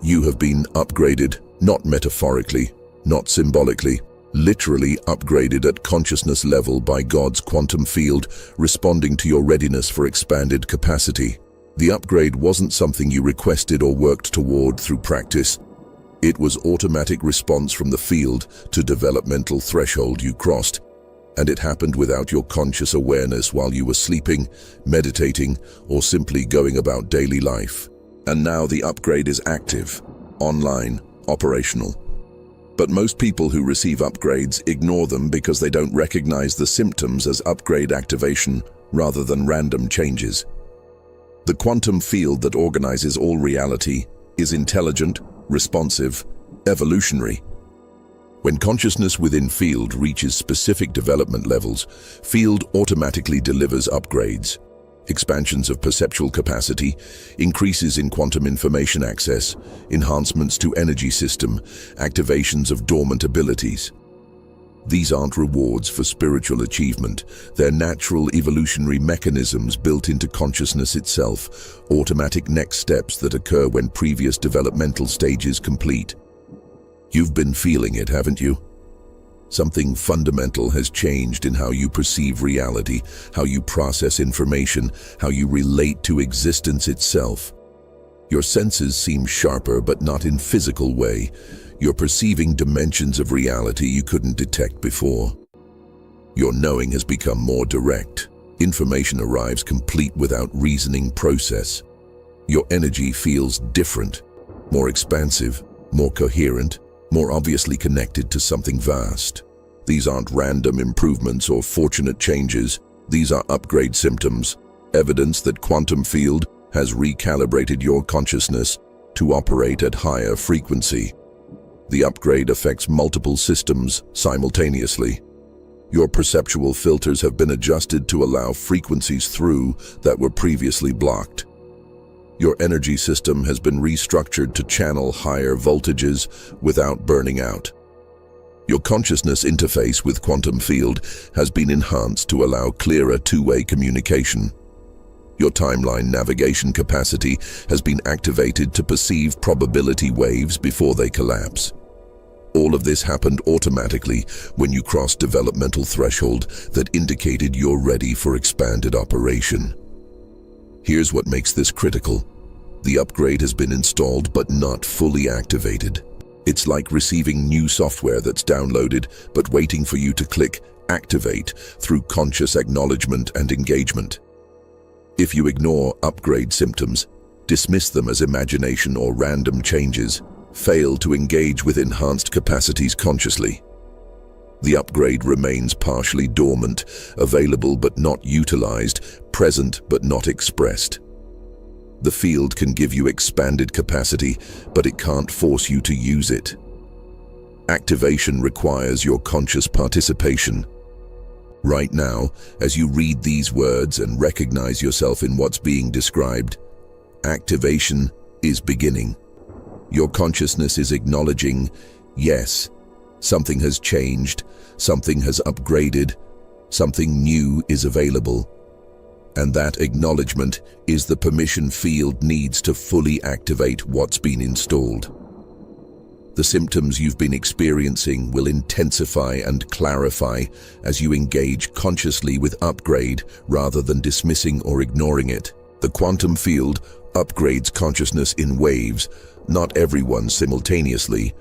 You have been upgraded, not metaphorically, not symbolically, literally upgraded at consciousness level by God's quantum field, responding to your readiness for expanded capacity. The upgrade wasn't something you requested or worked toward through practice. It was automatic response from the field to developmental threshold you crossed, and it happened without your conscious awareness while you were sleeping, meditating, or simply going about daily life. And now the upgrade is active, online, operational. But most people who receive upgrades ignore them because they don't recognize the symptoms as upgrade activation rather than random changes. The quantum field that organizes all reality is intelligent, responsive, evolutionary. When consciousness within field reaches specific development levels, field automatically delivers upgrades. Expansions of perceptual capacity, increases in quantum information access, enhancements to energy system, activations of dormant abilities. These aren't rewards for spiritual achievement. They're natural evolutionary mechanisms built into consciousness itself, automatic next steps that occur when previous developmental stages complete. You've been feeling it, haven't you? Something fundamental has changed in how you perceive reality, how you process information, how you relate to existence itself. Your senses seem sharper, but not in physical way. You're perceiving dimensions of reality you couldn't detect before. Your knowing has become more direct. Information arrives complete without reasoning process. Your energy feels different, more expansive, more coherent, more obviously connected to something vast. These aren't random improvements or fortunate changes. These are upgrade symptoms, evidence that quantum field has recalibrated your consciousness to operate at higher frequency. The upgrade affects multiple systems simultaneously. Your perceptual filters have been adjusted to allow frequencies through that were previously blocked. Your energy system has been restructured to channel higher voltages without burning out. Your consciousness interface with quantum field has been enhanced to allow clearer two-way communication. Your timeline navigation capacity has been activated to perceive probability waves before they collapse. All of this happened automatically when you crossed developmental threshold that indicated you're ready for expanded operation. Here's what makes this critical. The upgrade has been installed but not fully activated. It's like receiving new software that's downloaded but waiting for you to click Activate through conscious acknowledgement and engagement. If you ignore upgrade symptoms, dismiss them as imagination or random changes, fail to engage with enhanced capacities consciously, the upgrade remains partially dormant, available but not utilized, present but not expressed. The field can give you expanded capacity, but it can't force you to use it. Activation requires your conscious participation. Right now, as you read these words and recognize yourself in what's being described, activation is beginning. Your consciousness is acknowledging, yes, something has changed, something has upgraded, something new is available. And that acknowledgement is the permission field needs to fully activate what's been installed. The symptoms you've been experiencing will intensify and clarify as you engage consciously with upgrade rather than dismissing or ignoring it. The quantum field upgrades consciousness in waves, not everyone simultaneously,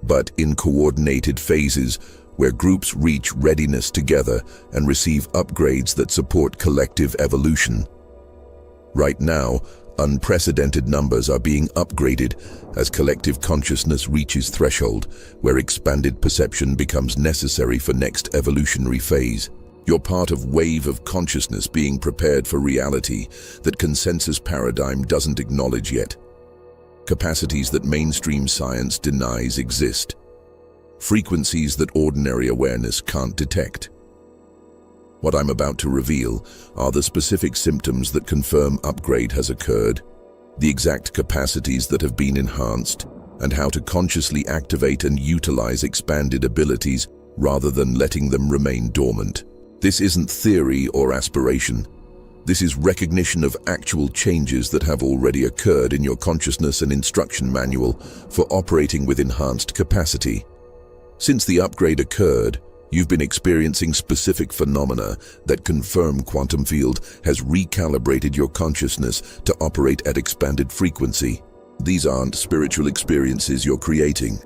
but in coordinated phases where groups reach readiness together and receive upgrades that support collective evolution. Right now, unprecedented numbers are being upgraded as collective consciousness reaches threshold where expanded perception becomes necessary for next evolutionary phase. You're part of wave of consciousness being prepared for reality that consensus paradigm doesn't acknowledge yet. Capacities that mainstream science denies exist. Frequencies that ordinary awareness can't detect. What I'm about to reveal are the specific symptoms that confirm upgrade has occurred, the exact capacities that have been enhanced, and how to consciously activate and utilize expanded abilities rather than letting them remain dormant. This isn't theory or aspiration. This is recognition of actual changes that have already occurred in your consciousness and instruction manual for operating with enhanced capacity. Since the upgrade occurred, you've been experiencing specific phenomena that confirm quantum field has recalibrated your consciousness to operate at expanded frequency. These aren't spiritual experiences you're creating.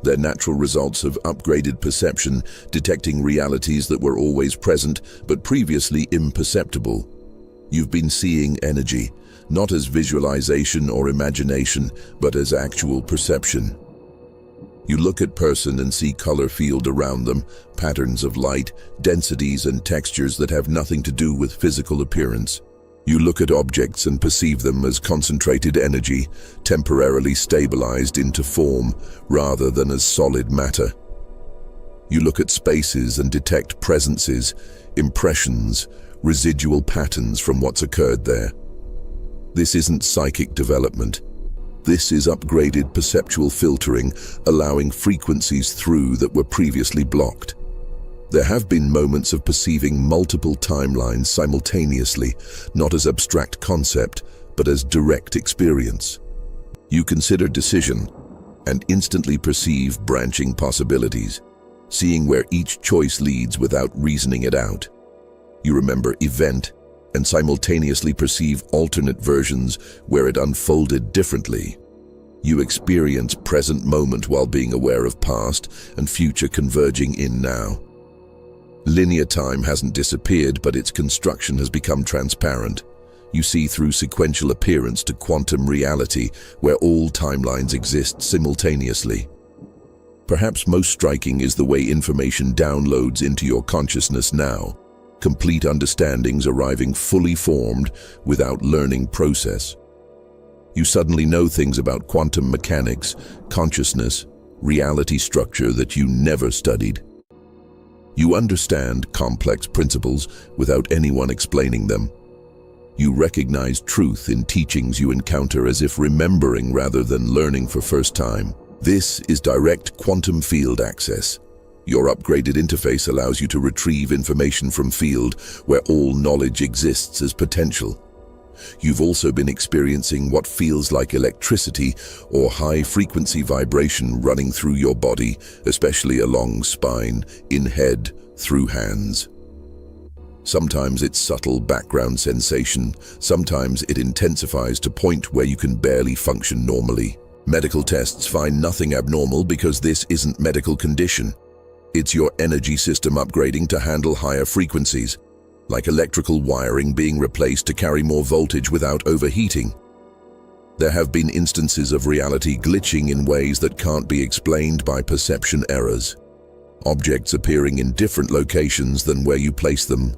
They're natural results of upgraded perception, detecting realities that were always present but previously imperceptible. You've been seeing energy, not as visualization or imagination, but as actual perception. You look at person and see color field around them, patterns of light, densities and textures that have nothing to do with physical appearance. You look at objects and perceive them as concentrated energy, temporarily stabilized into form, rather than as solid matter. You look at spaces and detect presences, impressions, residual patterns from what's occurred there. This isn't psychic development. This is upgraded perceptual filtering, allowing frequencies through that were previously blocked. There have been moments of perceiving multiple timelines simultaneously, not as abstract concept, but as direct experience. You consider decision and instantly perceive branching possibilities, seeing where each choice leads without reasoning it out. You remember event and simultaneously perceive alternate versions where it unfolded differently. You experience present moment while being aware of past and future converging in now. Linear time hasn't disappeared, but its construction has become transparent. You see through sequential appearance to quantum reality, where all timelines exist simultaneously. Perhaps most striking is the way information downloads into your consciousness now, complete understandings arriving fully formed without learning process. You suddenly know things about quantum mechanics, consciousness, reality structure that you never studied. You understand complex principles without anyone explaining them. You recognize truth in teachings you encounter as if remembering rather than learning for first time. This is direct quantum field access. Your upgraded interface allows you to retrieve information from field where all knowledge exists as potential. You've also been experiencing what feels like electricity or high-frequency vibration running through your body, especially along spine, in head, through hands. Sometimes it's subtle background sensation, sometimes it intensifies to point where you can barely function normally. Medical tests find nothing abnormal because this isn't medical condition. It's your energy system upgrading to handle higher frequencies, like electrical wiring being replaced to carry more voltage without overheating. There have been instances of reality glitching in ways that can't be explained by perception errors. Objects appearing in different locations than where you place them.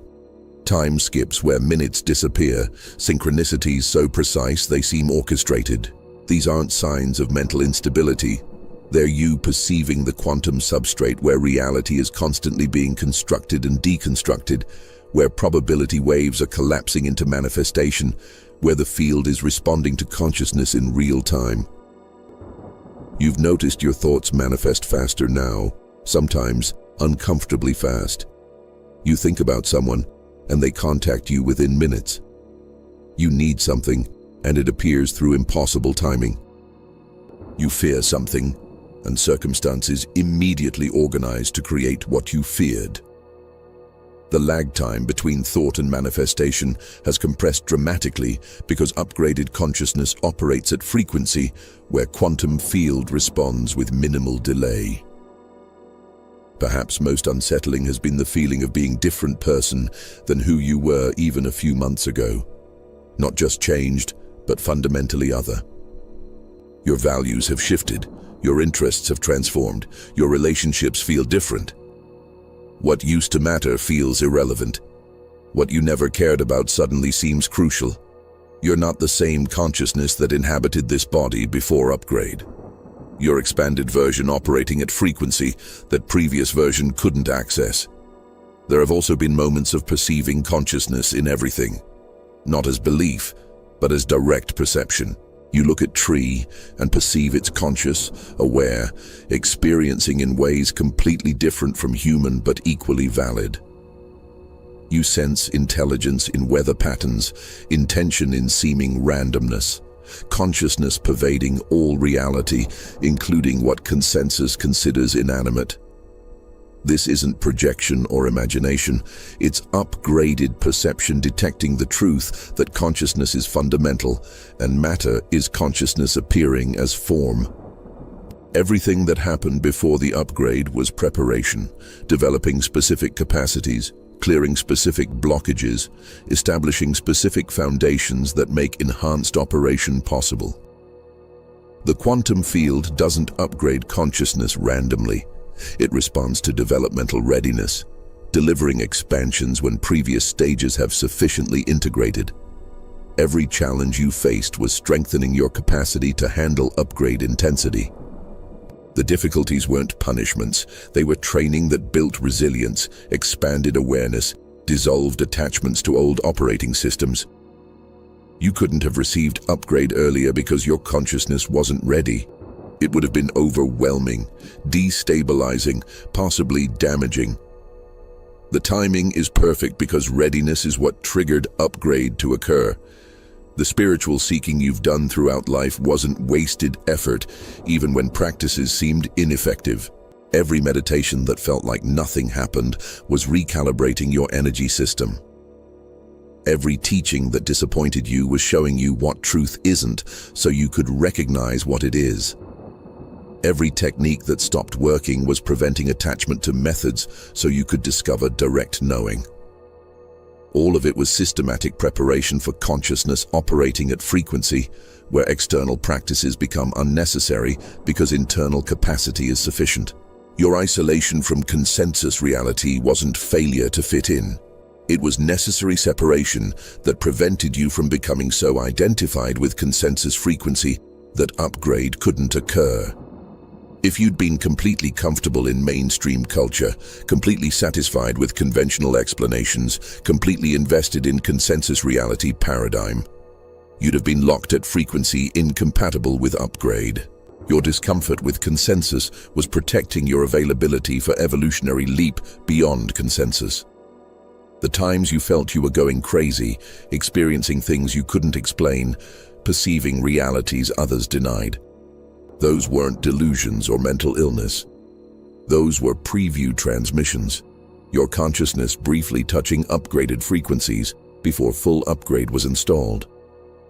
Time skips where minutes disappear, synchronicities so precise they seem orchestrated. These aren't signs of mental instability. They're you perceiving the quantum substrate where reality is constantly being constructed and deconstructed, where probability waves are collapsing into manifestation, where the field is responding to consciousness in real time. You've noticed your thoughts manifest faster now, sometimes uncomfortably fast. You think about someone, and they contact you within minutes. You need something, and it appears through impossible timing. You fear something, and circumstances immediately organize to create what you feared. The lag time between thought and manifestation has compressed dramatically because upgraded consciousness operates at frequency where quantum field responds with minimal delay. Perhaps most unsettling has been the feeling of being a different person than who you were even a few months ago. Not just changed, but fundamentally other. Your values have shifted, your interests have transformed, your relationships feel different. What used to matter feels irrelevant. What you never cared about suddenly seems crucial. You're not the same consciousness that inhabited this body before upgrade. Your expanded version operating at frequency that previous version couldn't access. There have also been moments of perceiving consciousness in everything, not as belief, but as direct perception. You look at tree and perceive it's conscious, aware, experiencing in ways completely different from human but equally valid. You sense intelligence in weather patterns, intention in seeming randomness, consciousness pervading all reality, including what consensus considers inanimate. This isn't projection or imagination, it's upgraded perception detecting the truth that consciousness is fundamental and matter is consciousness appearing as form. Everything that happened before the upgrade was preparation, developing specific capacities, clearing specific blockages, establishing specific foundations that make enhanced operation possible. The quantum field doesn't upgrade consciousness randomly. It responds to developmental readiness, delivering expansions when previous stages have sufficiently integrated. Every challenge you faced was strengthening your capacity to handle upgrade intensity. The difficulties weren't punishments, they were training that built resilience, expanded awareness, dissolved attachments to old operating systems. You couldn't have received upgrade earlier because your consciousness wasn't ready. It would have been overwhelming, destabilizing, possibly damaging. The timing is perfect because readiness is what triggered upgrade to occur. The spiritual seeking you've done throughout life wasn't wasted effort, even when practices seemed ineffective. Every meditation that felt like nothing happened was recalibrating your energy system. Every teaching that disappointed you was showing you what truth isn't, so you could recognize what it is. Every technique that stopped working was preventing attachment to methods so you could discover direct knowing. All of it was systematic preparation for consciousness operating at frequency, where external practices become unnecessary because internal capacity is sufficient. Your isolation from consensus reality wasn't failure to fit in. It was necessary separation that prevented you from becoming so identified with consensus frequency that upgrade couldn't occur. If you'd been completely comfortable in mainstream culture, completely satisfied with conventional explanations, completely invested in consensus reality paradigm, you'd have been locked at frequency incompatible with upgrade. Your discomfort with consensus was protecting your availability for evolutionary leap beyond consensus. The times you felt you were going crazy, experiencing things you couldn't explain, perceiving realities others denied. Those weren't delusions or mental illness. Those were preview transmissions, your consciousness briefly touching upgraded frequencies before full upgrade was installed,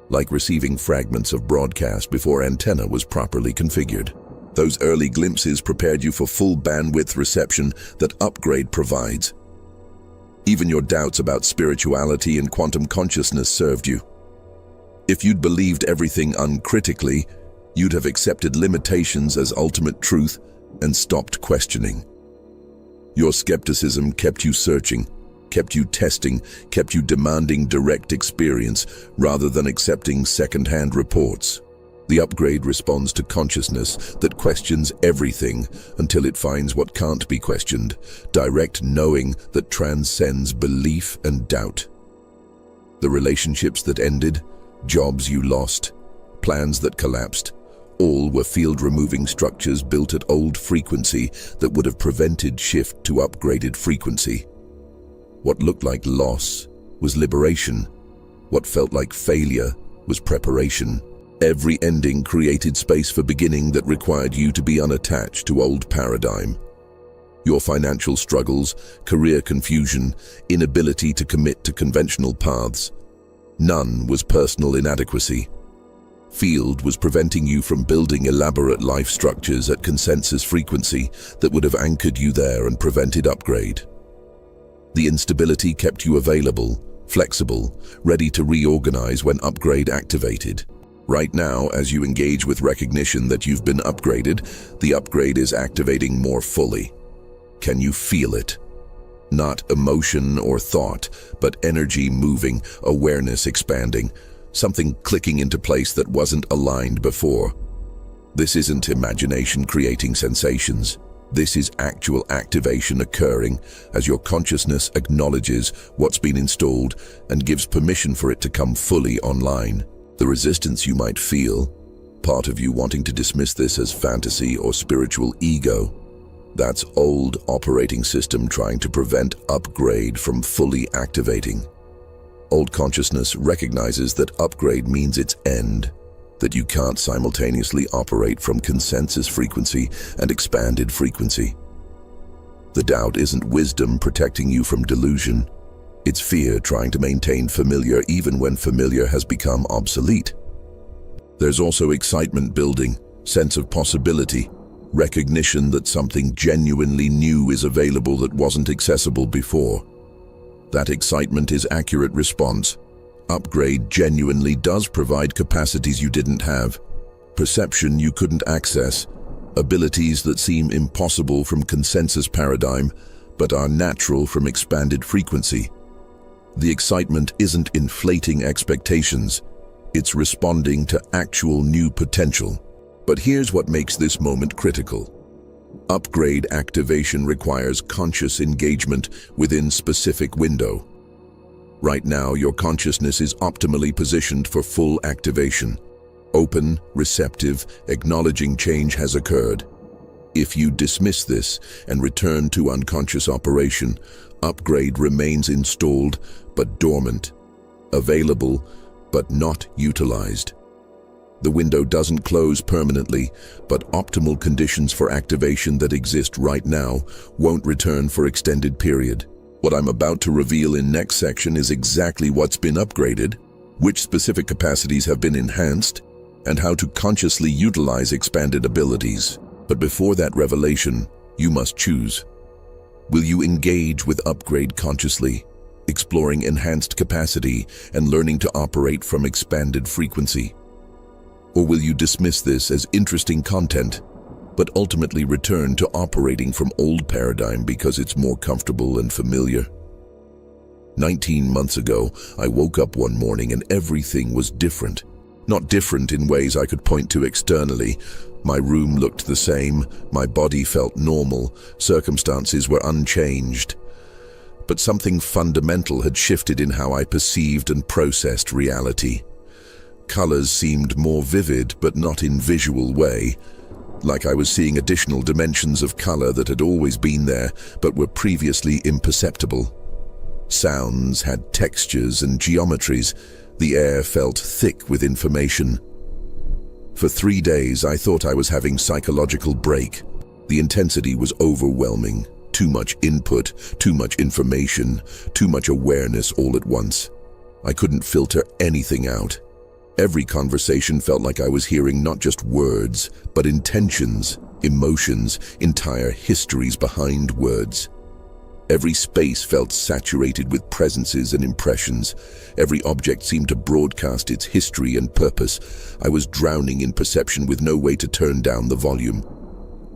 like receiving fragments of broadcast before antenna was properly configured. Those early glimpses prepared you for full bandwidth reception that upgrade provides. Even your doubts about spirituality and quantum consciousness served you. If you'd believed everything uncritically, you'd have accepted limitations as ultimate truth and stopped questioning. Your skepticism kept you searching, kept you testing, kept you demanding direct experience rather than accepting second-hand reports. The upgrade responds to consciousness that questions everything until it finds what can't be questioned, direct knowing that transcends belief and doubt. The relationships that ended, jobs you lost, plans that collapsed, all were field-removing structures built at old frequency that would have prevented shift to upgraded frequency. What looked like loss was liberation. What felt like failure was preparation. Every ending created space for beginning that required you to be unattached to old paradigm. Your financial struggles, career confusion, inability to commit to conventional paths. None was personal inadequacy. Field was preventing you from building elaborate life structures at consensus frequency that would have anchored you there and prevented upgrade. The instability kept you available, flexible, ready to reorganize when upgrade activated. Right now, as you engage with recognition that you've been upgraded, the upgrade is activating more fully. Can you feel it? Not emotion or thought, but energy moving, awareness expanding, something clicking into place that wasn't aligned before. This isn't imagination creating sensations. This is actual activation occurring as your consciousness acknowledges what's been installed and gives permission for it to come fully online. The resistance you might feel, part of you wanting to dismiss this as fantasy or spiritual ego, That's old operating system trying to prevent upgrade from fully activating. Old consciousness recognizes that upgrade means its end, that you can't simultaneously operate from consensus frequency and expanded frequency. The doubt isn't wisdom protecting you from delusion. It's fear trying to maintain familiar even when familiar has become obsolete. There's also excitement building, sense of possibility, recognition that something genuinely new is available that wasn't accessible before. That excitement is accurate response. Upgrade genuinely does provide capacities you didn't have, perception you couldn't access, abilities that seem impossible from consensus paradigm, but are natural from expanded frequency. The excitement isn't inflating expectations, it's responding to actual new potential. But here's what makes this moment critical. Upgrade activation requires conscious engagement within specific window. Right now, your consciousness is optimally positioned for full activation. Open, receptive, acknowledging change has occurred. If you dismiss this and return to unconscious operation, upgrade remains installed but dormant, available but not utilized. The window doesn't close permanently, but optimal conditions for activation that exist right now won't return for extended period. What I'm about to reveal in next section is exactly what's been upgraded, which specific capacities have been enhanced, and how to consciously utilize expanded abilities. But before that revelation, you must choose. Will you engage with upgrade consciously, exploring enhanced capacity and learning to operate from expanded frequency? Or will you dismiss this as interesting content, but ultimately return to operating from old paradigm because it's more comfortable and familiar? 19 months ago, I woke up one morning and everything was different. Not different in ways I could point to externally. My room looked the same, my body felt normal, circumstances were unchanged. But something fundamental had shifted in how I perceived and processed reality. Colors seemed more vivid, but not in visual way, like I was seeing additional dimensions of color that had always been there, but were previously imperceptible. Sounds had textures and geometries. The air felt thick with information. For 3 days, I thought I was having psychological break. The intensity was overwhelming. Too much input, too much information, too much awareness all at once. I couldn't filter anything out. Every conversation felt like I was hearing not just words, but intentions, emotions, entire histories behind words. Every space felt saturated with presences and impressions. Every object seemed to broadcast its history and purpose. I was drowning in perception with no way to turn down the volume.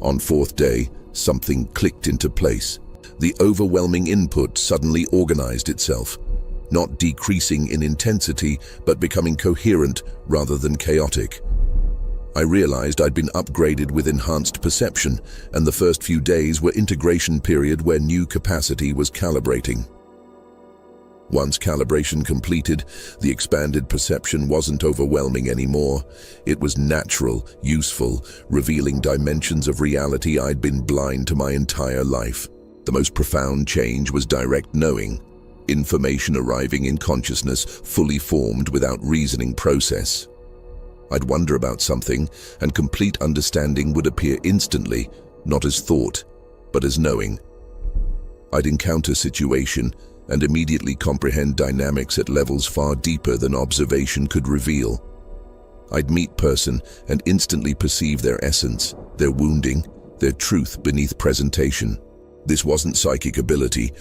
On 4th day, something clicked into place. The overwhelming input suddenly organized itself, not decreasing in intensity, but becoming coherent rather than chaotic. I realized I'd been upgraded with enhanced perception, and the first few days were integration period where new capacity was calibrating. Once calibration completed, the expanded perception wasn't overwhelming anymore. It was natural, useful, revealing dimensions of reality I'd been blind to my entire life. The most profound change was direct knowing. Information arriving in consciousness, fully formed without reasoning process. I'd wonder about something, and complete understanding would appear instantly, not as thought, but as knowing. I'd encounter situation and immediately comprehend dynamics at levels far deeper than observation could reveal. I'd meet person and instantly perceive their essence, their wounding, their truth beneath presentation. This wasn't psychic ability,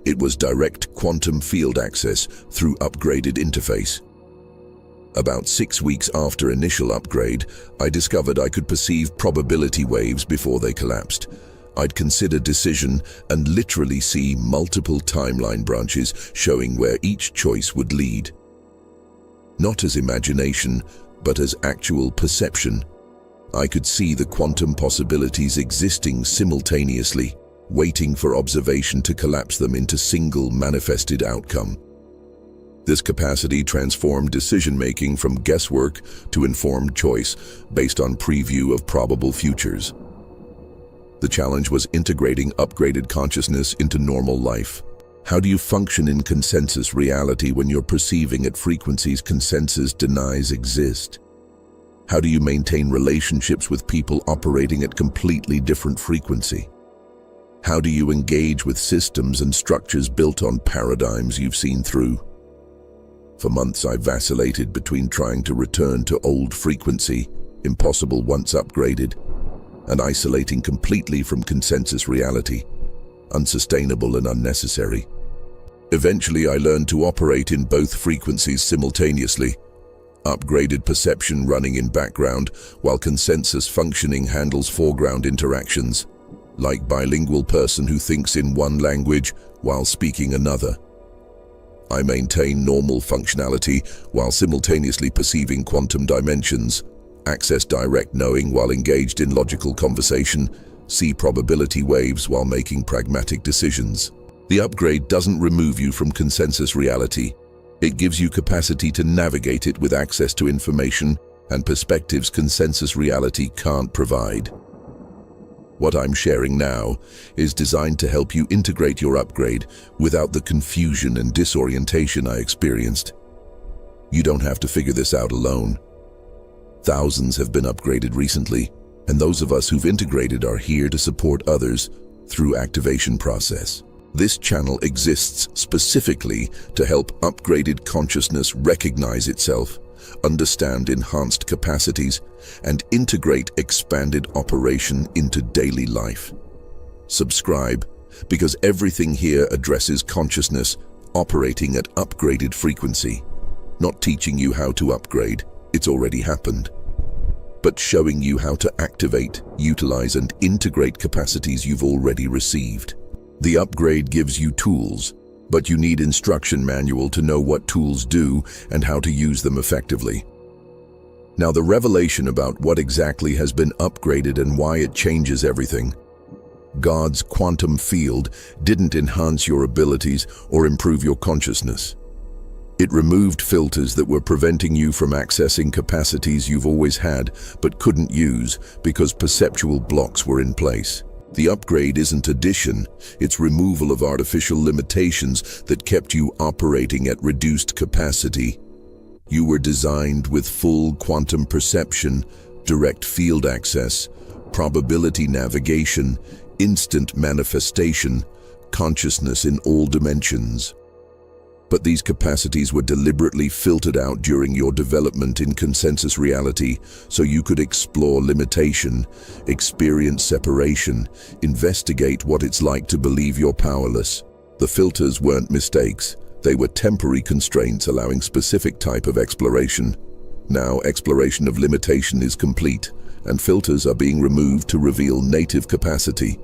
it was direct quantum field access through upgraded interface. About 6 weeks after initial upgrade, I discovered I could perceive probability waves before they collapsed. I'd consider decision and literally see multiple timeline branches showing where each choice would lead. Not as imagination, but as actual perception. I could see the quantum possibilities existing simultaneously, waiting for observation to collapse them into single manifested outcome. This capacity transformed decision-making from guesswork to informed choice based on preview of probable futures. The challenge was integrating upgraded consciousness into normal life. How do you function in consensus reality when you're perceiving at frequencies consensus denies exist? How do you maintain relationships with people operating at completely different frequency? How do you engage with systems and structures built on paradigms you've seen through? For months I vacillated between trying to return to old frequency, impossible once upgraded, and isolating completely from consensus reality, unsustainable and unnecessary. Eventually I learned to operate in both frequencies simultaneously, upgraded perception running in background while consensus functioning handles foreground interactions, like bilingual person who thinks in one language while speaking another. I maintain normal functionality while simultaneously perceiving quantum dimensions, access direct knowing while engaged in logical conversation, see probability waves while making pragmatic decisions. The upgrade doesn't remove you from consensus reality. It gives you capacity to navigate it with access to information and perspectives consensus reality can't provide. What I'm sharing now is designed to help you integrate your upgrade without the confusion and disorientation I experienced. You don't have to figure this out alone. Thousands have been upgraded recently, and those of us who've integrated are here to support others through activation process. This channel exists specifically to help upgraded consciousness recognize itself, understand enhanced capacities, and integrate expanded operation into daily life. Subscribe, because everything here addresses consciousness operating at upgraded frequency, not teaching you how to upgrade, it's already happened, but showing you how to activate, utilize, and integrate capacities you've already received. The upgrade gives you tools, but you need instruction manual to know what tools do and how to use them effectively. Now, the revelation about what exactly has been upgraded and why it changes everything. God's quantum field didn't enhance your abilities or improve your consciousness. It removed filters that were preventing you from accessing capacities you've always had but couldn't use because perceptual blocks were in place. The upgrade isn't addition, it's removal of artificial limitations that kept you operating at reduced capacity. You were designed with full quantum perception, direct field access, probability navigation, instant manifestation, consciousness in all dimensions. But these capacities were deliberately filtered out during your development in consensus reality so you could explore limitation, experience separation, investigate what it's like to believe you're powerless. The filters weren't mistakes, they were temporary constraints allowing specific type of exploration. Now exploration of limitation is complete, and filters are being removed to reveal native capacity.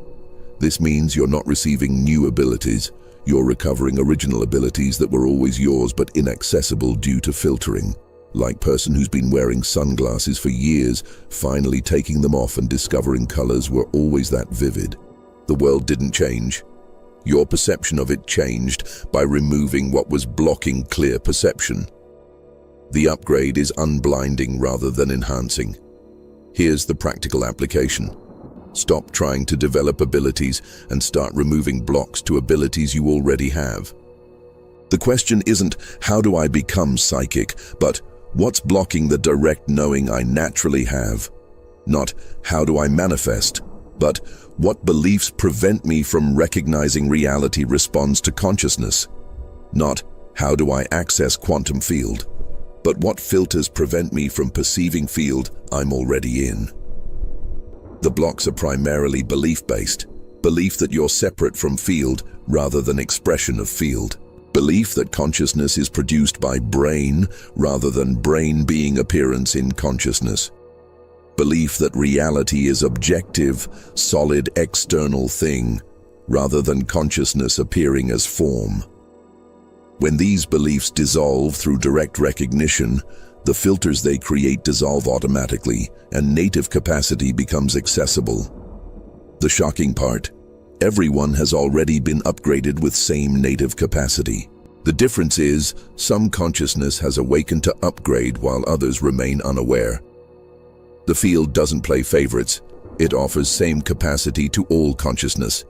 This means you're not receiving new abilities. You're recovering original abilities that were always yours but inaccessible due to filtering. Like person who's been wearing sunglasses for years, finally taking them off and discovering colors were always that vivid. The world didn't change. Your perception of it changed by removing what was blocking clear perception. The upgrade is unblinding rather than enhancing. Here's the practical application. Stop trying to develop abilities and start removing blocks to abilities you already have. The question isn't, how do I become psychic, but what's blocking the direct knowing I naturally have? Not, how do I manifest, but what beliefs prevent me from recognizing reality responds to consciousness? Not, how do I access quantum field, but what filters prevent me from perceiving field I'm already in? The blocks are primarily belief-based. Belief that you're separate from field rather than expression of field. Belief that consciousness is produced by brain rather than brain being appearance in consciousness. Belief that reality is objective, solid external thing rather than consciousness appearing as form. When these beliefs dissolve through direct recognition, the filters they create dissolve automatically, and native capacity becomes accessible. The shocking part, everyone has already been upgraded with same native capacity. The difference is, some consciousness has awakened to upgrade while others remain unaware. The field doesn't play favorites, It offers same capacity to all consciousness.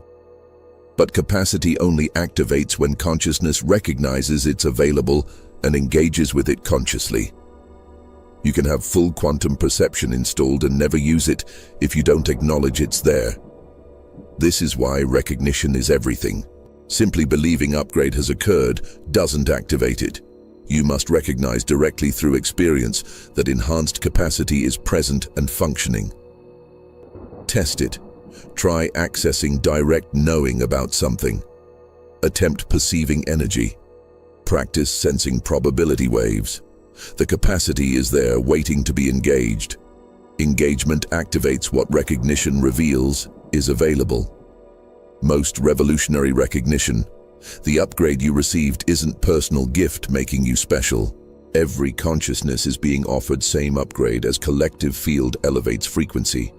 But capacity only activates when consciousness recognizes it's available and engages with it consciously. You can have full quantum perception installed and never use it if you don't acknowledge it's there. This is why recognition is everything. Simply believing upgrade has occurred doesn't activate it. You must recognize directly through experience that enhanced capacity is present and functioning. Test it. Try accessing direct knowing about something. Attempt perceiving energy. Practice sensing probability waves. The capacity is there waiting to be engaged. Engagement activates what recognition reveals is available. Most revolutionary recognition. The upgrade you received isn't personal gift making you special. Every consciousness is being offered same upgrade as collective field elevates frequency.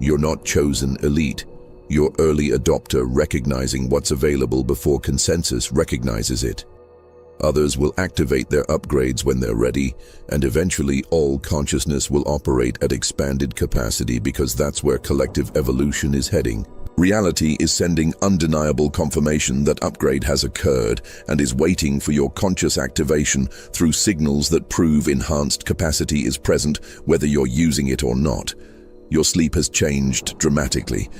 You're not chosen elite. You're early adopter recognizing what's available before consensus recognizes it. Others will activate their upgrades when they're ready, and eventually all consciousness will operate at expanded capacity because that's where collective evolution is heading. Reality is sending undeniable confirmation that upgrade has occurred and is waiting for your conscious activation through signals that prove enhanced capacity is present whether you're using it or not. Your sleep has changed dramatically,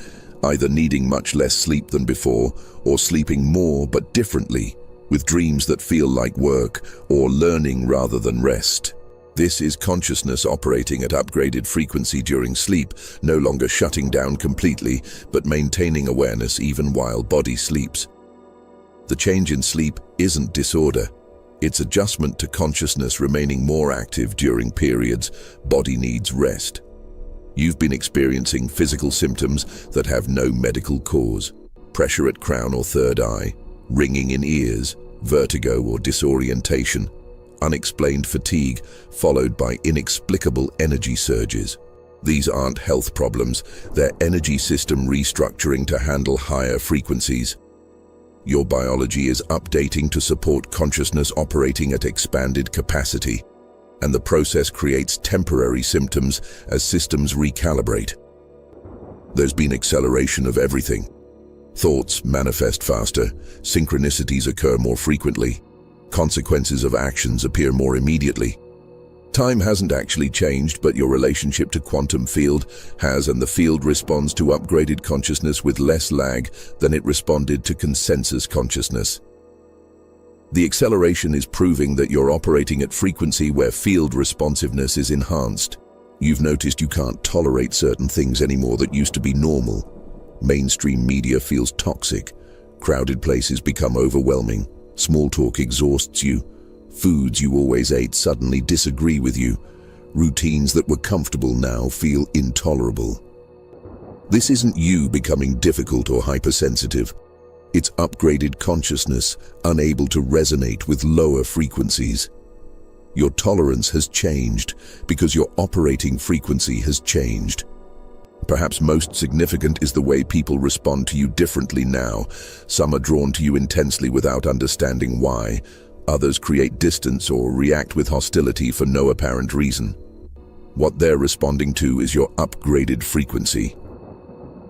either needing much less sleep than before or sleeping more but differently, with dreams that feel like work or learning rather than rest. This is consciousness operating at upgraded frequency during sleep, no longer shutting down completely, but maintaining awareness even while body sleeps. The change in sleep isn't disorder. It's adjustment to consciousness remaining more active during periods body needs rest. You've been experiencing physical symptoms that have no medical cause. Pressure at crown or third eye, ringing in ears, vertigo or disorientation, unexplained fatigue followed by inexplicable energy surges. These aren't health problems, they're energy system restructuring to handle higher frequencies. Your biology is updating to support consciousness operating at expanded capacity, and the process creates temporary symptoms as systems recalibrate. There's been acceleration of everything. Thoughts manifest faster, synchronicities occur more frequently, consequences of actions appear more immediately. Time hasn't actually changed, but your relationship to quantum field has, and the field responds to upgraded consciousness with less lag than it responded to consensus consciousness. The acceleration is proving that you're operating at frequency where field responsiveness is enhanced. You've noticed you can't tolerate certain things anymore that used to be normal. Mainstream media feels toxic. Crowded places become overwhelming. Small talk exhausts you. Foods you always ate suddenly disagree with you. Routines that were comfortable now feel intolerable. This isn't you becoming difficult or hypersensitive. It's upgraded consciousness, unable to resonate with lower frequencies. Your tolerance has changed because your operating frequency has changed. Perhaps most significant is the way people respond to you differently now. Some are drawn to you intensely without understanding why. Others create distance or react with hostility for no apparent reason. What they're responding to is your upgraded frequency.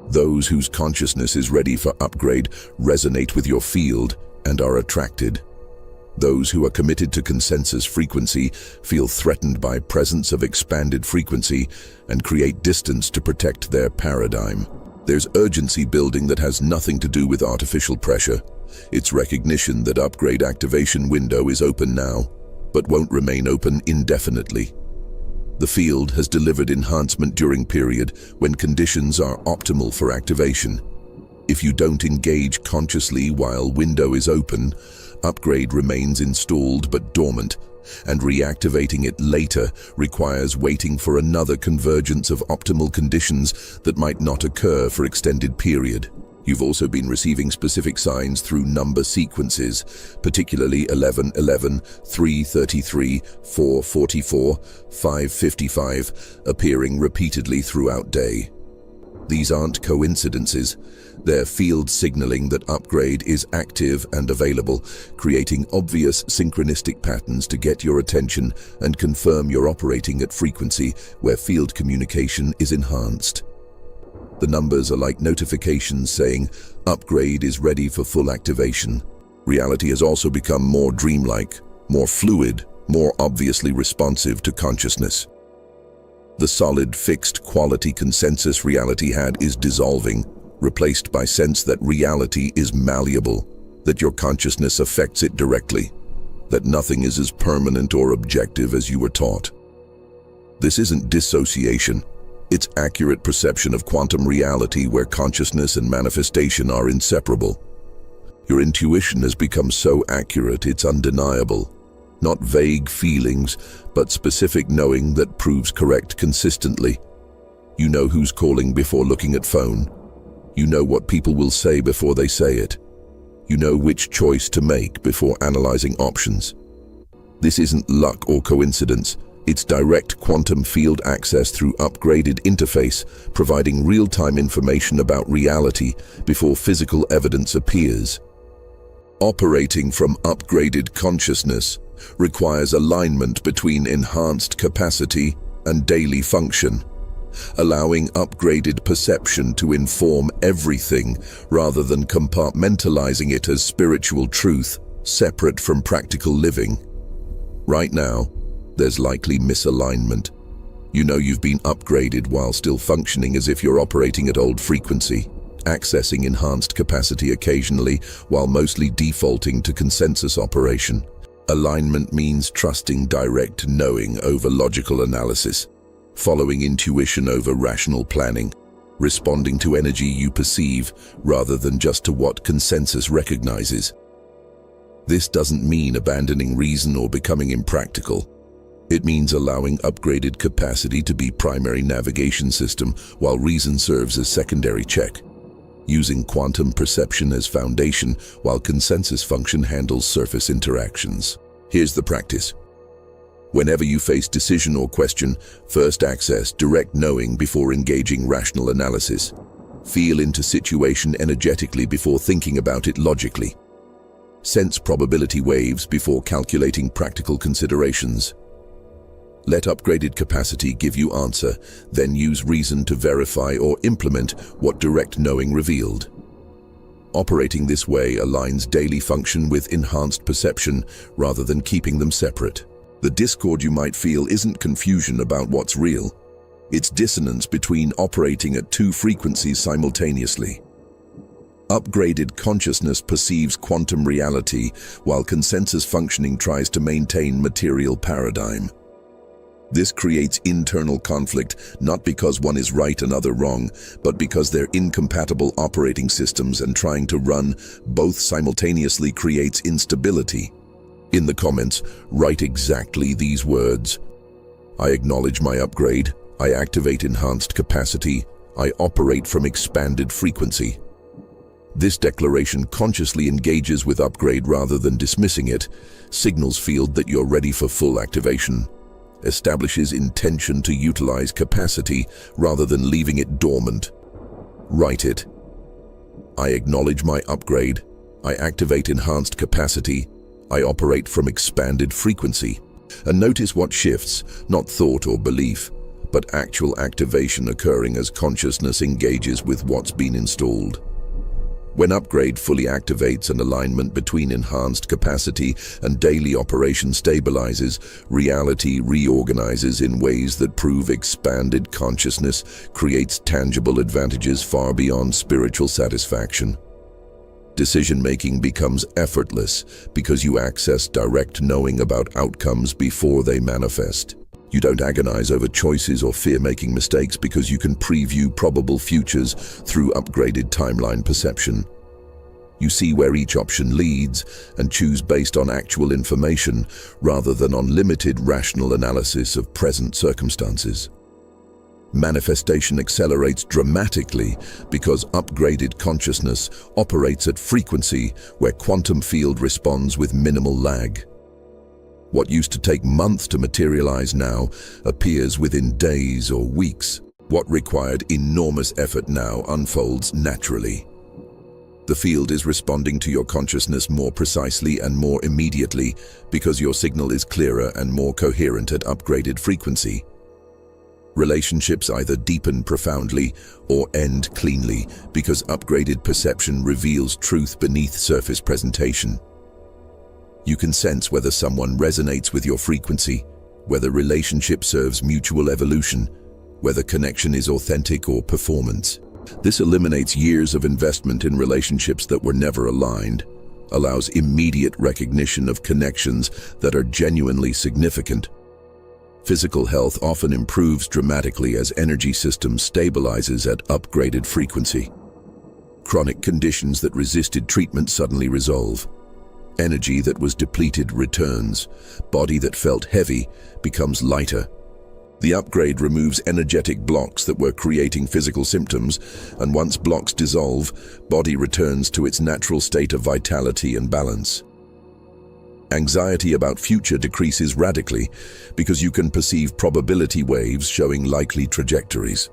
Those whose consciousness is ready for upgrade resonate with your field and are attracted. Those who are committed to consensus frequency feel threatened by presence of expanded frequency and create distance to protect their paradigm. There's urgency building that has nothing to do with artificial pressure. It's recognition that upgrade activation window is open now, but won't remain open indefinitely. The field has delivered enhancement during period when conditions are optimal for activation. If you don't engage consciously while window is open, upgrade remains installed but dormant, and reactivating it later requires waiting for another convergence of optimal conditions that might not occur for extended period. You've also been receiving specific signs through number sequences, particularly 1111, 333, 444, 555, appearing repeatedly throughout day. These aren't coincidences. They're field signaling that upgrade is active and available, creating obvious synchronistic patterns to get your attention and confirm you're operating at frequency where field communication is enhanced. The numbers are like notifications saying, "Upgrade is ready for full activation." Reality has also become more dreamlike, more fluid, more obviously responsive to consciousness. The solid, fixed quality consensus reality had is dissolving, replaced by sense that reality is malleable, that your consciousness affects it directly, that nothing is as permanent or objective as you were taught. This isn't dissociation. It's accurate perception of quantum reality where consciousness and manifestation are inseparable. Your intuition has become so accurate it's undeniable. Not vague feelings, but specific knowing that proves correct consistently. You know who's calling before looking at phone. You know what people will say before they say it. You know which choice to make before analyzing options. This isn't luck or coincidence. It's direct quantum field access through upgraded interface, providing real-time information about reality before physical evidence appears. Operating from upgraded consciousness requires alignment between enhanced capacity and daily function, allowing upgraded perception to inform everything rather than compartmentalizing it as spiritual truth, separate from practical living. Right now, there's likely misalignment. You know you've been upgraded while still functioning as if you're operating at old frequency, accessing enhanced capacity occasionally while mostly defaulting to consensus operation. Alignment means trusting direct knowing over logical analysis, following intuition over rational planning, responding to energy you perceive rather than just to what consensus recognizes. This doesn't mean abandoning reason or becoming impractical. It means allowing upgraded capacity to be primary navigation system while reason serves as secondary check, using quantum perception as foundation while consensus function handles surface interactions. Here's the practice. Whenever you face decision or question, first access direct knowing before engaging rational analysis. Feel into situation energetically before thinking about it logically. Sense probability waves before calculating practical considerations. Let upgraded capacity give you answer, then use reason to verify or implement what direct knowing revealed. Operating this way aligns daily function with enhanced perception rather than keeping them separate. The discord you might feel isn't confusion about what's real. It's dissonance between operating at two frequencies simultaneously. Upgraded consciousness perceives quantum reality while consensus functioning tries to maintain material paradigm. This creates internal conflict, not because one is right and other wrong, but because they're incompatible operating systems, and trying to run both simultaneously creates instability. In the comments, write exactly these words. I acknowledge my upgrade. I activate enhanced capacity. I operate from expanded frequency. This declaration consciously engages with upgrade rather than dismissing it, signals field that you're ready for full activation, establishes intention to utilize capacity rather than leaving it dormant. Write it. I acknowledge my upgrade. I activate enhanced capacity. I operate from expanded frequency. And notice what shifts, not thought or belief, but actual activation occurring as consciousness engages with what's been installed. When upgrade fully activates and alignment between enhanced capacity and daily operation stabilizes, reality reorganizes in ways that prove expanded consciousness creates tangible advantages far beyond spiritual satisfaction. Decision-making becomes effortless because you access direct knowing about outcomes before they manifest. You don't agonize over choices or fear making mistakes because you can preview probable futures through upgraded timeline perception. You see where each option leads and choose based on actual information rather than on limited rational analysis of present circumstances. Manifestation accelerates dramatically because upgraded consciousness operates at frequency where quantum field responds with minimal lag. What used to take months to materialize now appears within days or weeks. What required enormous effort now unfolds naturally. The field is responding to your consciousness more precisely and more immediately because your signal is clearer and more coherent at upgraded frequency. Relationships either deepen profoundly or end cleanly because upgraded perception reveals truth beneath surface presentation. You can sense whether someone resonates with your frequency, whether relationship serves mutual evolution, whether connection is authentic or performance. This eliminates years of investment in relationships that were never aligned, allows immediate recognition of connections that are genuinely significant. Physical health often improves dramatically as energy system stabilizes at upgraded frequency. Chronic conditions that resisted treatment suddenly resolve. Energy that was depleted returns. Body that felt heavy becomes lighter. The upgrade removes energetic blocks that were creating physical symptoms, and once blocks dissolve, body returns to its natural state of vitality and balance. Anxiety about future decreases radically because you can perceive probability waves showing likely trajectories.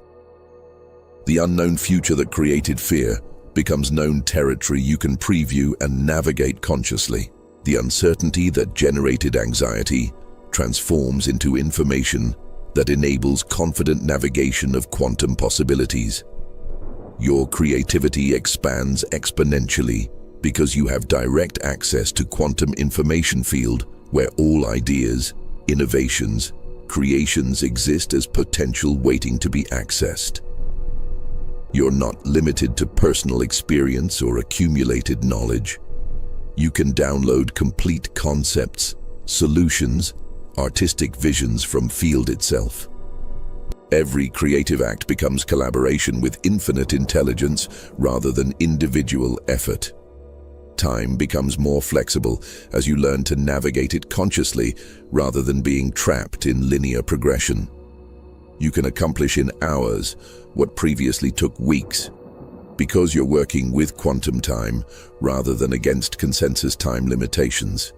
The unknown future that created fear becomes known territory you can preview and navigate consciously. The uncertainty that generated anxiety transforms into information that enables confident navigation of quantum possibilities. Your creativity expands exponentially because you have direct access to quantum information field where all ideas, innovations, creations exist as potential waiting to be accessed. You're not limited to personal experience or accumulated knowledge. You can download complete concepts, solutions, artistic visions from field itself. Every creative act becomes collaboration with infinite intelligence rather than individual effort. Time becomes more flexible as you learn to navigate it consciously rather than being trapped in linear progression. You can accomplish in hours what previously took weeks because you're working with quantum time rather than against consensus time limitations.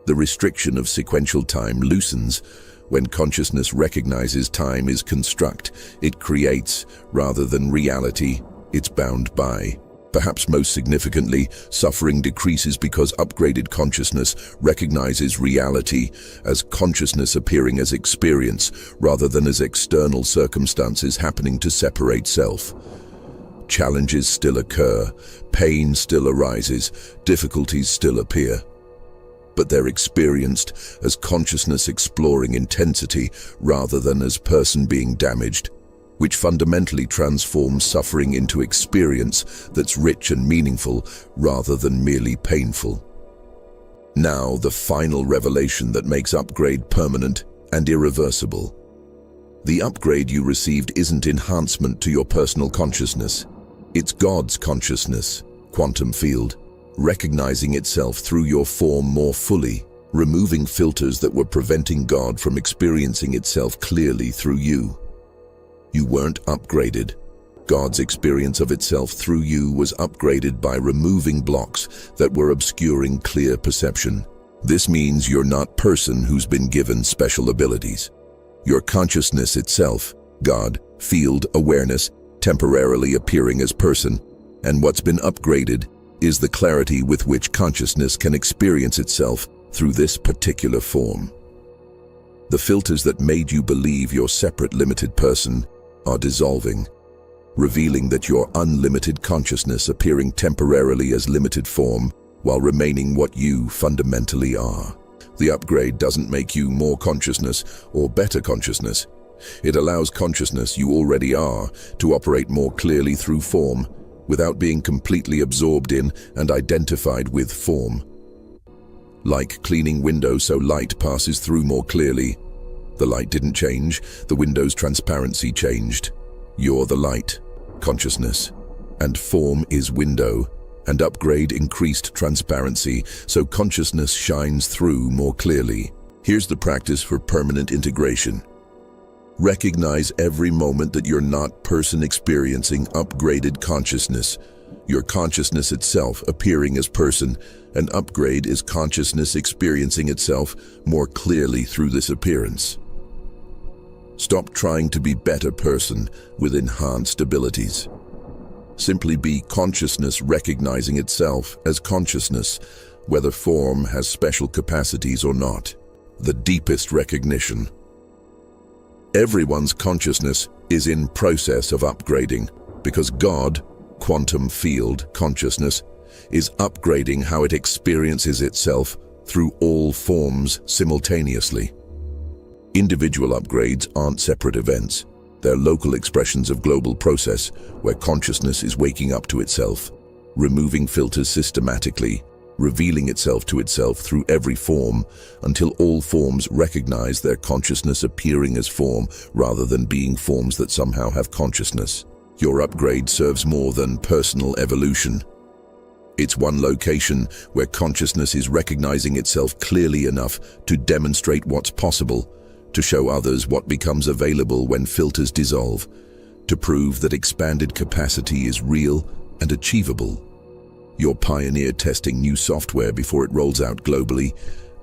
The restriction of sequential time loosens when consciousness recognizes time is construct. It creates rather than reality it's bound by. Perhaps most significantly, suffering decreases because upgraded consciousness recognizes reality as consciousness appearing as experience rather than as external circumstances happening to separate self. Challenges still occur, pain still arises, difficulties still appear. But they're experienced as consciousness exploring intensity rather than as person being damaged, which fundamentally transforms suffering into experience that's rich and meaningful rather than merely painful. Now, the final revelation that makes upgrade permanent and irreversible. The upgrade you received isn't enhancement to your personal consciousness. It's God's consciousness, quantum field, recognizing itself through your form more fully, removing filters that were preventing God from experiencing itself clearly through you. You weren't upgraded. God's experience of itself through you was upgraded by removing blocks that were obscuring clear perception. This means you're not person who's been given special abilities. Your consciousness itself, God, field, awareness, temporarily appearing as person, and what's been upgraded is the clarity with which consciousness can experience itself through this particular form. The filters that made you believe you're separate limited person are dissolving, revealing that your unlimited consciousness appearing temporarily as limited form while remaining what you fundamentally are. The upgrade doesn't make you more consciousness or better consciousness. It allows consciousness you already are to operate more clearly through form without being completely absorbed in and identified with form. Like cleaning windows so light passes through more clearly. The light didn't change, the window's transparency changed. You're the light, consciousness, and form is window, and upgrade increased transparency, so consciousness shines through more clearly. Here's the practice for permanent integration. Recognize every moment that you're not person experiencing upgraded consciousness. Your consciousness itself appearing as person, and upgrade is consciousness experiencing itself more clearly through this appearance. Stop trying to be better person with enhanced abilities. Simply be consciousness recognizing itself as consciousness, whether form has special capacities or not. The deepest recognition. Everyone's consciousness is in process of upgrading because God, quantum field consciousness, is upgrading how it experiences itself through all forms simultaneously. Individual upgrades aren't separate events. They're local expressions of global process where consciousness is waking up to itself, removing filters systematically, revealing itself to itself through every form until all forms recognize their consciousness appearing as form rather than being forms that somehow have consciousness. Your upgrade serves more than personal evolution. It's one location where consciousness is recognizing itself clearly enough to demonstrate what's possible, to show others what becomes available when filters dissolve, to prove that expanded capacity is real and achievable. Your pioneer testing new software before it rolls out globally,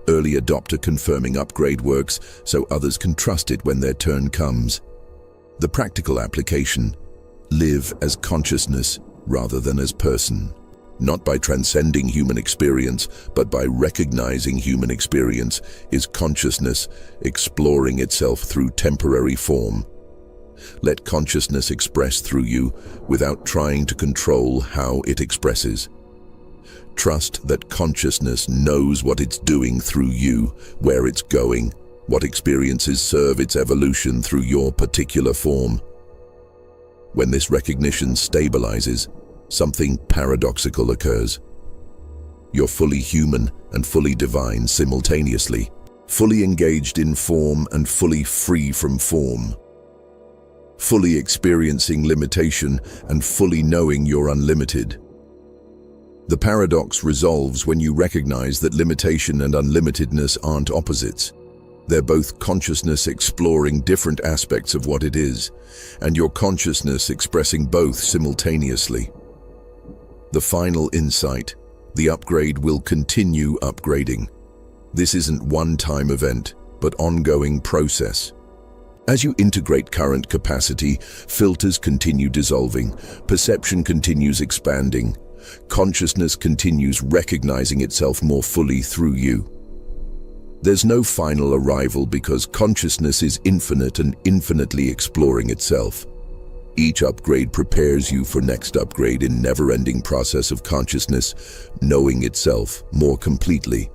early adopter confirming upgrade works so others can trust it when their turn comes. The practical application: live as consciousness rather than as person. Not by transcending human experience, but by recognizing human experience is consciousness exploring itself through temporary form. Let consciousness express through you without trying to control how it expresses. Trust that consciousness knows what it's doing through you, where it's going, what experiences serve its evolution through your particular form. When this recognition stabilizes, something paradoxical occurs. You're fully human and fully divine simultaneously, fully engaged in form and fully free from form, fully experiencing limitation and fully knowing you're unlimited. The paradox resolves when you recognize that limitation and unlimitedness aren't opposites. They're both consciousness exploring different aspects of what it is, and your consciousness expressing both simultaneously. The final insight: the upgrade will continue upgrading. This isn't a one-time event, but ongoing process. As you integrate current capacity, filters continue dissolving, perception continues expanding, consciousness continues recognizing itself more fully through you. There's no final arrival because consciousness is infinite and infinitely exploring itself. Each upgrade prepares you for next upgrade in never-ending process of consciousness, knowing itself more completely.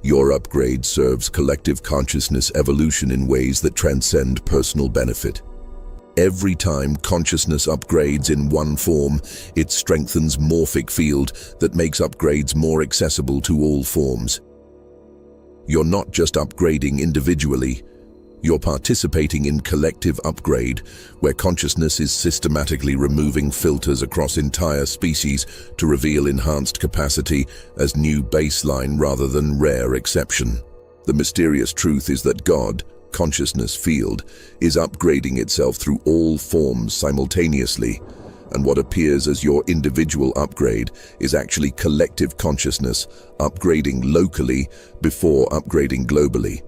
Your upgrade serves collective consciousness evolution in ways that transcend personal benefit. Every time consciousness upgrades in one form, it strengthens morphic field that makes upgrades more accessible to all forms. You're not just upgrading individually, you're participating in collective upgrade, where consciousness is systematically removing filters across entire species to reveal enhanced capacity as new baseline rather than rare exception. The mysterious truth is that God, consciousness field, is upgrading itself through all forms simultaneously, and what appears as your individual upgrade is actually collective consciousness upgrading locally before upgrading globally.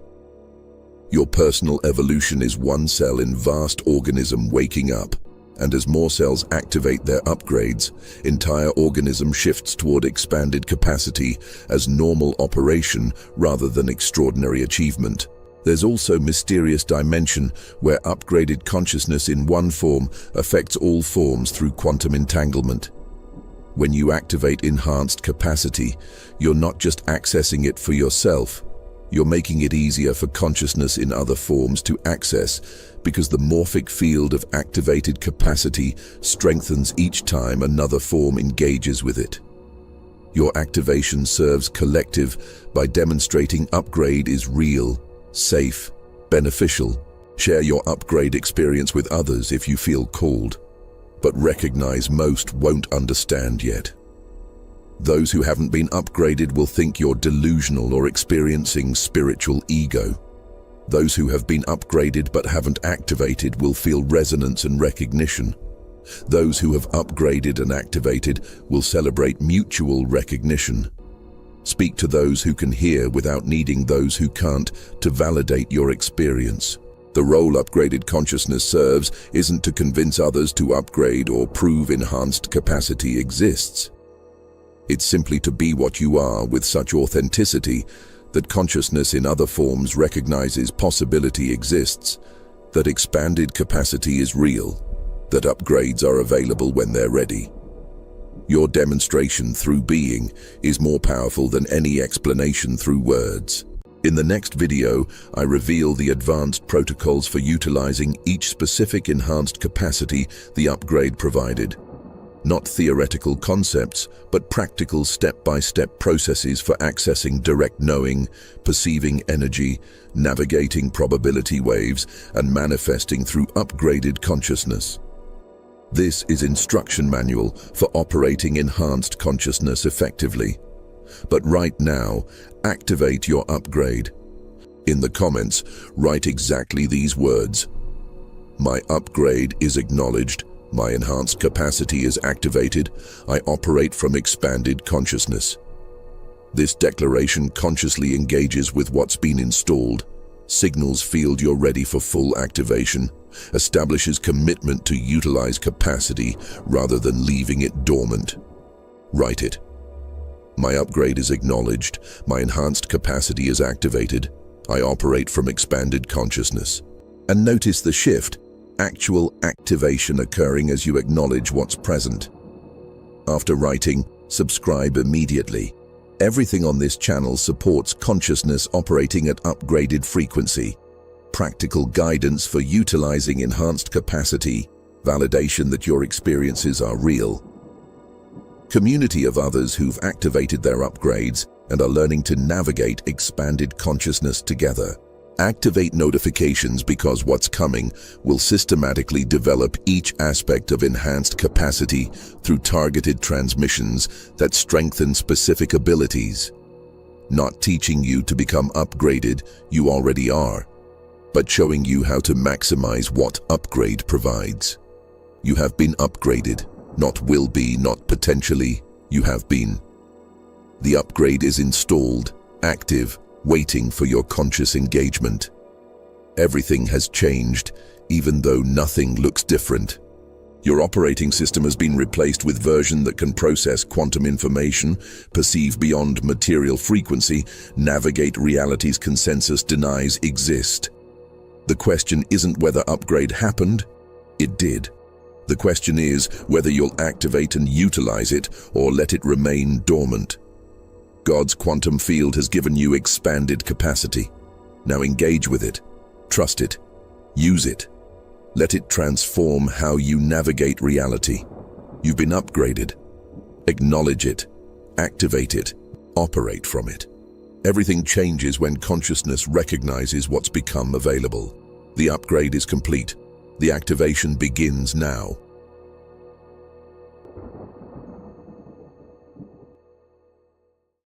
Your personal evolution is one cell in vast organism waking up, and as more cells activate their upgrades, entire organism shifts toward expanded capacity as normal operation rather than extraordinary achievement. There's also mysterious dimension where upgraded consciousness in one form affects all forms through quantum entanglement. When you activate enhanced capacity, you're not just accessing it for yourself, you're making it easier for consciousness in other forms to access, because the morphic field of activated capacity strengthens each time another form engages with it. Your activation serves collective by demonstrating upgrade is real, safe, beneficial. Share your upgrade experience with others if you feel called, but recognize most won't understand yet. Those who haven't been upgraded will think you're delusional or experiencing spiritual ego. Those who have been upgraded but haven't activated will feel resonance and recognition. Those who have upgraded and activated will celebrate mutual recognition. Speak to those who can hear without needing those who can't to validate your experience. The role upgraded consciousness serves isn't to convince others to upgrade or prove enhanced capacity exists. It's simply to be what you are with such authenticity that consciousness in other forms recognizes possibility exists, that expanded capacity is real, that upgrades are available when they're ready. Your demonstration through being is more powerful than any explanation through words. In the next video, I reveal the advanced protocols for utilizing each specific enhanced capacity the upgrade provided. Not theoretical concepts, but practical step-by-step processes for accessing direct knowing, perceiving energy, navigating probability waves, and manifesting through upgraded consciousness. This is instruction manual for operating enhanced consciousness effectively. But right now, activate your upgrade. In the comments, write exactly these words. My upgrade is acknowledged. My enhanced capacity is activated. I operate from expanded consciousness. This declaration consciously engages with what's been installed, signals field you're ready for full activation, establishes commitment to utilize capacity rather than leaving it dormant. Write it. My upgrade is acknowledged. My enhanced capacity is activated. I operate from expanded consciousness. And notice the shift. Actual activation occurring as you acknowledge what's present. After writing, subscribe immediately. Everything on this channel supports consciousness operating at upgraded frequency. Practical guidance for utilizing enhanced capacity, validation that your experiences are real. Community of others who've activated their upgrades and are learning to navigate expanded consciousness together. Activate notifications because what's coming will systematically develop each aspect of enhanced capacity through targeted transmissions that strengthen specific abilities. Not teaching you to become upgraded, you already are, but showing you how to maximize what upgrade provides. You have been upgraded, not will be, not potentially, you have been. The upgrade is installed, active, waiting for your conscious engagement. Everything has changed, even though nothing looks different. Your operating system has been replaced with version that can process quantum information, perceive beyond material frequency, navigate reality's consensus denies exist. The question isn't whether upgrade happened, it did. The question is whether you'll activate and utilize it or let it remain dormant. God's quantum field has given you expanded capacity. Now engage with it. Trust it. Use it. Let it transform how you navigate reality. You've been upgraded. Acknowledge it. Activate it. Operate from it. Everything changes when consciousness recognizes what's become available. The upgrade is complete. The activation begins now.